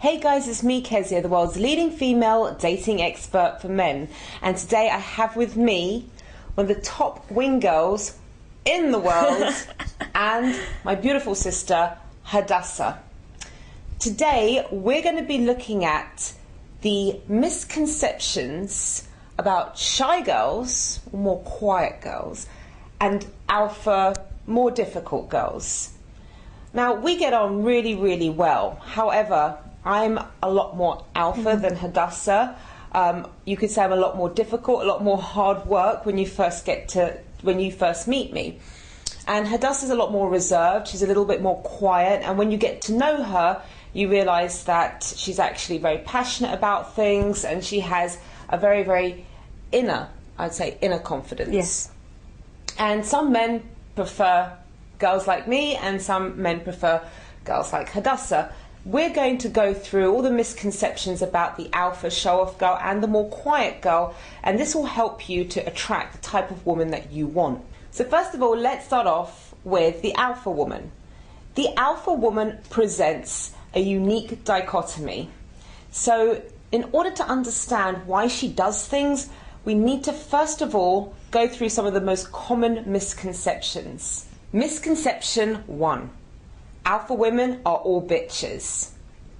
Hey guys, it's me, Kezia, the world's leading female dating expert for men. And today I have with me one of the top wing girls in the world and my beautiful sister, Hadassah. Today we're going to be looking at the misconceptions about shy girls, more quiet girls, and alpha, more difficult girls. Now, we get on really, really well. However, I'm a lot more alpha than Hadassah. You could say I'm a lot more difficult, a lot more hard work when you first meet me. And Hadassah's a lot more reserved. She's a little bit more quiet. And when you get to know her, you realise that she's actually very passionate about things, and she has a very, very inner confidence. Yes. And some men prefer girls like me, and some men prefer girls like Hadassah. We're going to go through all the misconceptions about the alpha show-off girl and the more quiet girl, and this will help you to attract the type of woman that you want. So first of all, let's start off with the alpha woman. The alpha woman presents a unique dichotomy. So in order to understand why she does things, we need to first of all go through some of the most common misconceptions. Misconception 1. Alpha women are all bitches.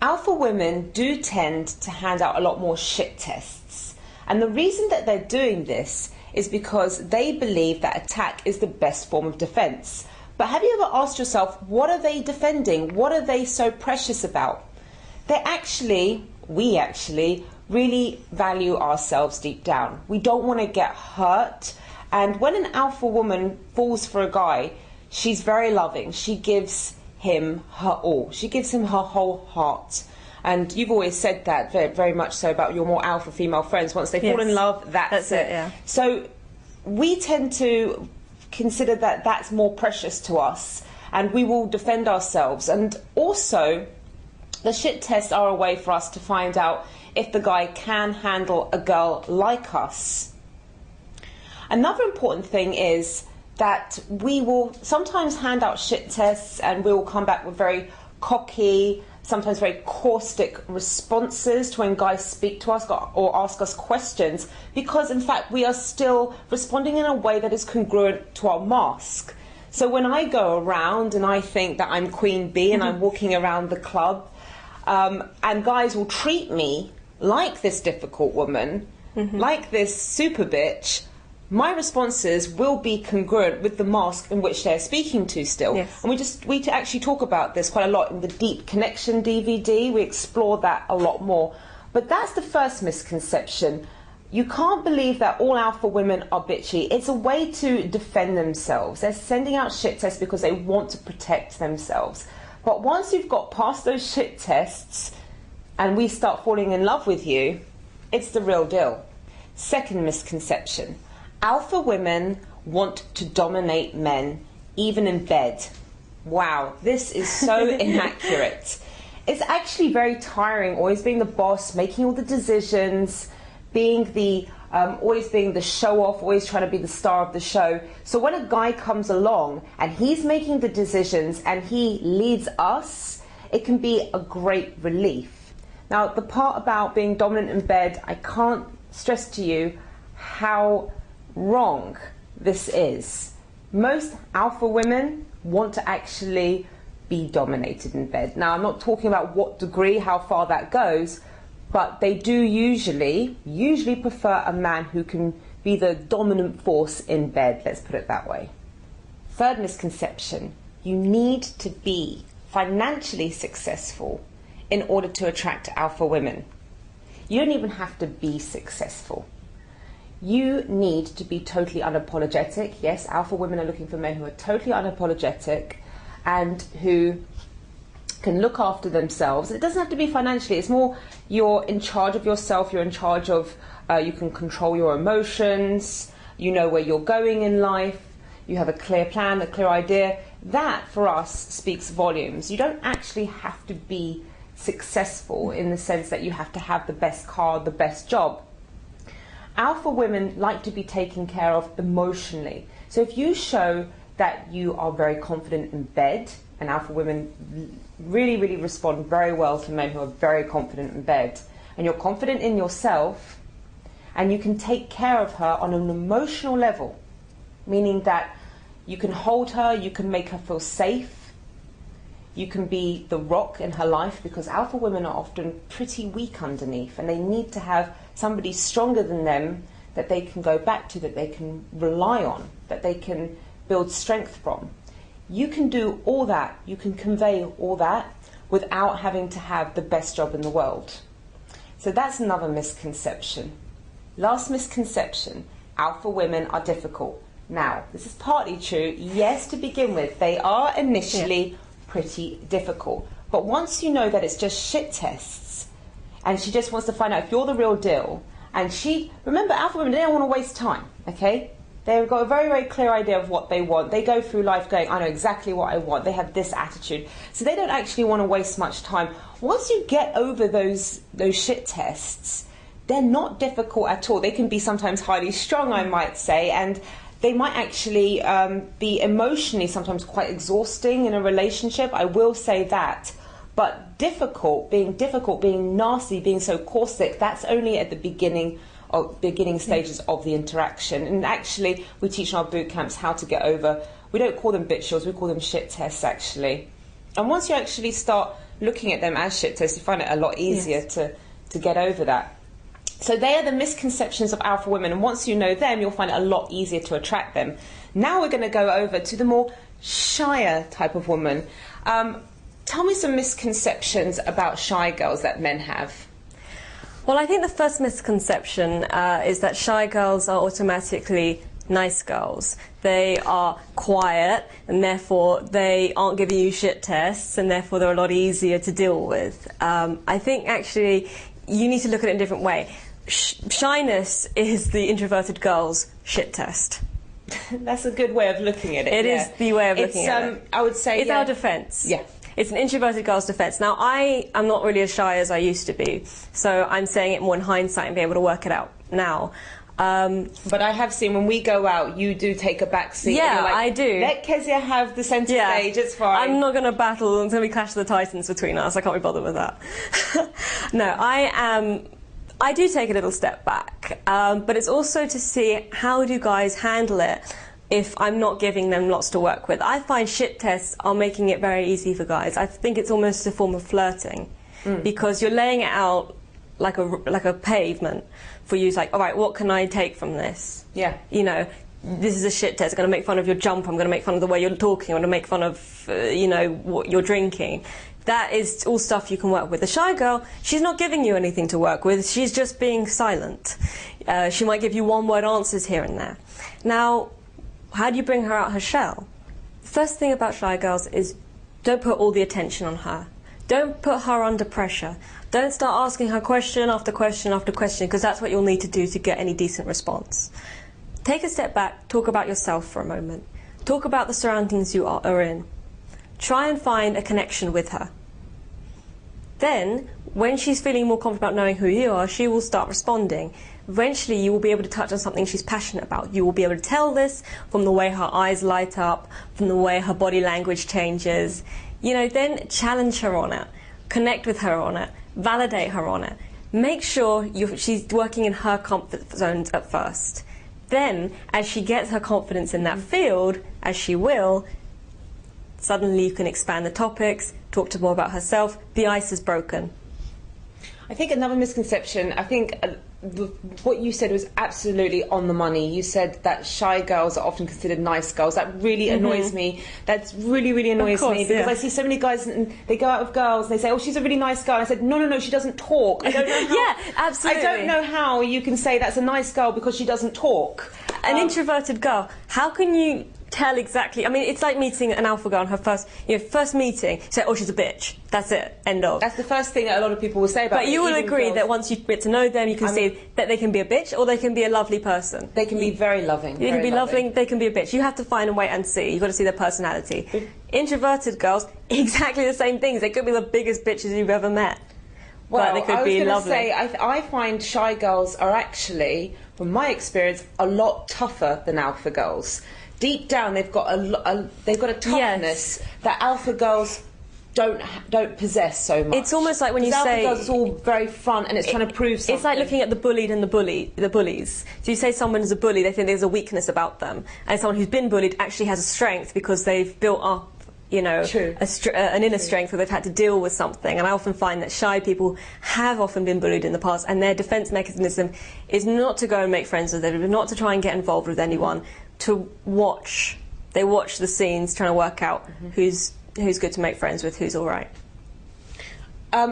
Alpha women do tend to hand out a lot more shit tests. And the reason that they're doing this is because they believe that attack is the best form of defense. But have you ever asked yourself, what are they defending? What are they so precious about? We actually really value ourselves deep down. We don't want to get hurt. And when an alpha woman falls for a guy, she's very loving. She gives him her all. She gives him her whole heart. And you've always said that very, very much so about your more alpha female friends. Once they fall in love, that's it. Yeah. So we tend to consider that that's more precious to us, and we will defend ourselves. And also, the shit tests are a way for us to find out if the guy can handle a girl like us. Another important thing is that we will sometimes hand out shit tests, and we will come back with very cocky, sometimes very caustic responses to when guys speak to us or ask us questions, because in fact we are still responding in a way that is congruent to our mask. So when I go around and I think that I'm Queen Bee and I'm walking around the club, and guys will treat me like this difficult woman, like this super bitch, my responses will be congruent with the mask in which they're speaking to still. Yes. And we actually talk about this quite a lot in the Deep Connection DVD. We explore that a lot more. But that's the first misconception. You can't believe that all alpha women are bitchy. It's a way to defend themselves. They're sending out shit tests because they want to protect themselves. But once you've got past those shit tests and we start falling in love with you, it's the real deal. Second misconception. Alpha women want to dominate men, even in bed. Wow, this is so inaccurate. It's actually very tiring, always being the boss, making all the decisions, being the always being the show-off, always trying to be the star of the show. So when a guy comes along and he's making the decisions and he leads us, it can be a great relief. Now, the part about being dominant in bed, I can't stress to you how wrong this is. Most alpha women want to actually be dominated in bed. Now, I'm not talking about what degree, how far that goes, but they do usually prefer a man who can be the dominant force in bed, let's put it that way. Third misconception, you need to be financially successful in order to attract alpha women. You don't even have to be successful. You need to be totally unapologetic. Yes, alpha women are looking for men who are totally unapologetic and who can look after themselves. It doesn't have to be financially. It's more you're in charge of yourself. You're in charge of, you can control your emotions. You know where you're going in life. You have a clear plan, a clear idea. That, for us, speaks volumes. You don't actually have to be successful in the sense that you have to have the best car, the best job. Alpha women like to be taken care of emotionally. So if you show that you are very confident in bed, and alpha women really, really respond very well to men who are very confident in bed. And you're confident in yourself, and you can take care of her on an emotional level, meaning that you can hold her, you can make her feel safe, you can be the rock in her life, because alpha women are often pretty weak underneath, and they need to have somebody stronger than them that they can go back to, that they can rely on, that they can build strength from. You can do all that, you can convey all that without having to have the best job in the world. So that's another misconception. Last misconception, alpha women are difficult. Now, this is partly true. Yes, to begin with, they are initially pretty difficult. But once you know that it's just shit tests, and she just wants to find out if you're the real deal, and remember, alpha women, they don't want to waste time, okay? They've got a very, very clear idea of what they want. They go through life going, I know exactly what I want. They have this attitude. So they don't actually want to waste much time. Once you get over those shit tests, they're not difficult at all. They can be sometimes highly strung, I might say, and they might actually be emotionally sometimes quite exhausting in a relationship. I will say that. But difficult, being nasty, being so caustic, that's only at the beginning stages of the interaction. And actually, we teach in our boot camps how to get over, we don't call them bitches, we call them shit tests, actually. And once you actually start looking at them as shit tests, you find it a lot easier to get over that. So they are the misconceptions of alpha women, and once you know them, you'll find it a lot easier to attract them. Now we're going to go over to the more shyer type of woman. Tell me some misconceptions about shy girls that men have. Well, I think the first misconception is that shy girls are automatically nice girls. They are quiet, and therefore they aren't giving you shit tests, and therefore they're a lot easier to deal with. I think actually you need to look at it in a different way. Shyness is the introverted girl's shit test. That's a good way of looking at it. It is the way of looking at it. I would say it's our defence. Yeah. It's an introverted girl's defence. Now, I am not really as shy as I used to be, so I'm saying it more in hindsight and be able to work it out now. But I have seen when we go out, you do take a back seat. Yeah, and you're like, I do. Let Kezia have the centre stage, it's fine. I'm not going to battle until we clash the titans between us. I can't be bothered with that. No, I do take a little step back, but it's also to see how do guys handle it if I'm not giving them lots to work with. I find shit tests are making it very easy for guys. I think it's almost a form of flirting, because you're laying it out like a pavement for you. It's like, all right, what can I take from this? Yeah. You know, this is a shit test. I'm going to make fun of your jump. I'm going to make fun of the way you're talking. I'm going to make fun of, you know, what you're drinking. That is all stuff you can work with. The shy girl, she's not giving you anything to work with. She's just being silent. She might give you one-word answers here and there. Now, how do you bring her out her shell? The first thing about shy girls is don't put all the attention on her. Don't put her under pressure. Don't start asking her question after question after question, because that's what you'll need to do to get any decent response. Take a step back, talk about yourself for a moment. Talk about the surroundings you are in. Try and find a connection with her. Then, when she's feeling more confident about knowing who you are, she will start responding. Eventually, you will be able to touch on something she's passionate about. You will be able to tell this from the way her eyes light up, from the way her body language changes. You know, then challenge her on it. Connect with her on it. Validate her on it. Make sure she's working in her comfort zones at first. Then, as she gets her confidence in that field, as she will, suddenly you can expand the topics, talk to her more about herself. The ice is broken. I think another misconception, what you said was absolutely on the money. You said that shy girls are often considered nice girls. That really annoys me. That really, really annoys me, because I see so many guys and they go out with girls and they say, oh, she's a really nice girl. And I said, no, she doesn't talk. I don't know how, yeah, absolutely. I don't know how you can say that's a nice girl because she doesn't talk. An introverted girl, how can you tell exactly? I mean, it's like meeting an alpha girl on her first meeting. Say, oh, she's a bitch. That's it. End of. That's the first thing that a lot of people will say about. But you will agree that once you get to know them, you can see that they can be a bitch or they can be a lovely person. They can be very loving. They can be loving. They can be a bitch. You have to find a way and see. You've got to see their personality. Introverted girls, exactly the same things. They could be the biggest bitches you've ever met. Well, but they could be lovely. I find shy girls are actually from my experience, a lot tougher than alpha girls. Deep down, they've got they've got a toughness that alpha girls don't possess so much. It's almost like when you say... alpha girls, it's all very front and it's trying to prove something. It's like looking at the bullied and the bullies. So you say someone is a bully, they think there's a weakness about them. And someone who's been bullied actually has a strength because they've built up, you know, an inner strength where they've had to deal with something. And I often find that shy people have often been bullied in the past, and their defence mechanism is not to go and make friends with them, not to try and get involved with anyone, to watch. They watch the scenes, trying to work out who's good to make friends with, who's all right.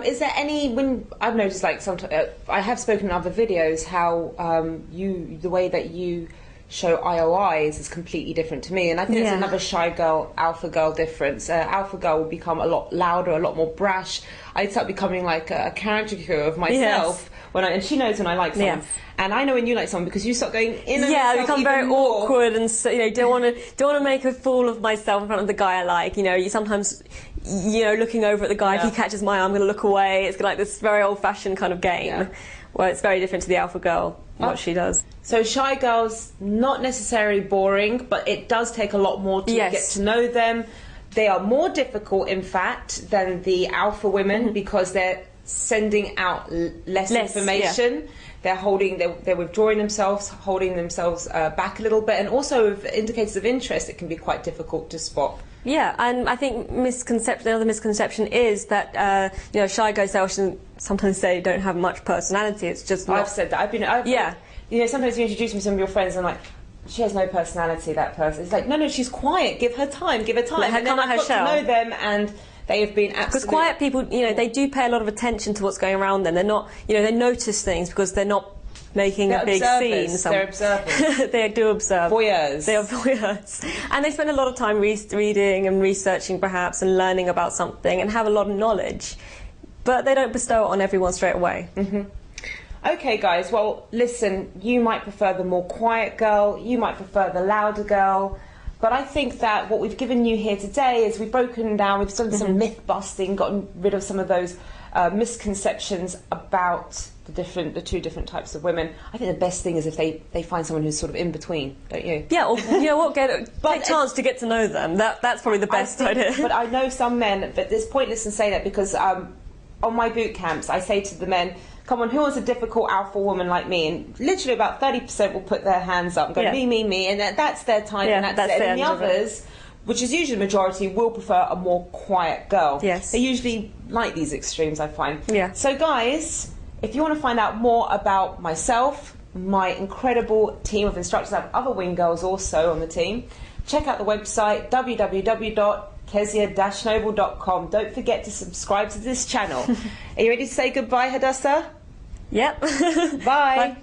Is there any, when I've noticed, like, sometimes I have spoken in other videos how the way that you show IOIs is completely different to me, and I think it's another shy girl, alpha girl difference. Alpha girl will become a lot louder, a lot more brash. I'd start becoming like a caricature of myself and she knows when I like someone. And I know when you like someone because you start going in and I become very awkward and don't want to make a fool of myself in front of the guy I like. You know, you sometimes, looking over at the guy, if he catches my eye, I'm going to look away. It's like this very old-fashioned kind of game where it's very different to the alpha girl, what she does. So shy girls, not necessarily boring, but it does take a lot more to get to know them. They are more difficult, in fact, than the alpha women because they're sending out less information. They're withdrawing themselves, holding themselves back a little bit, and also with indicators of interest, it can be quite difficult to spot. Yeah, and I think the other misconception is that shy girls sometimes say don't have much personality. It's just not. I've said that. Sometimes you introduce me to some of your friends, and I'm like, she has no personality. That person. It's like, no, she's quiet. Give her time. Give her time. Let her and come then out I've her got shell. to know them, and they have been absolutely. Because quiet people, they do pay a lot of attention to what's going around them. They're not, they notice things because they're not making a big scene. They're observers. They do observe. Voyeurs. They are voyeurs. And they spend a lot of time reading and researching perhaps and learning about something and have a lot of knowledge. But they don't bestow it on everyone straight away. Okay, guys, well, listen, you might prefer the more quiet girl, you might prefer the louder girl, but I think that what we've given you here today is we've broken down, we've done some myth-busting, gotten rid of some of those misconceptions about the two different types of women. I think the best thing is if they find someone who's sort of in between, don't you? Yeah, or you know what, take a chance to get to know them. That's probably the best idea. But I know some men, but it's pointless in saying that because on my boot camps I say to the men, come on, who wants a difficult alpha woman like me? And literally about 30% will put their hands up and go, me, and that's their type, and that's it. And the others, which is usually the majority, will prefer a more quiet girl. Yes. They usually like these extremes, I find. Yeah. So guys, if you want to find out more about myself, my incredible team of instructors, I have other wing girls also on the team, check out the website www.kezia-noble.com. Don't forget to subscribe to this channel. Are you ready to say goodbye, Hadassah? Yep. Bye. Bye.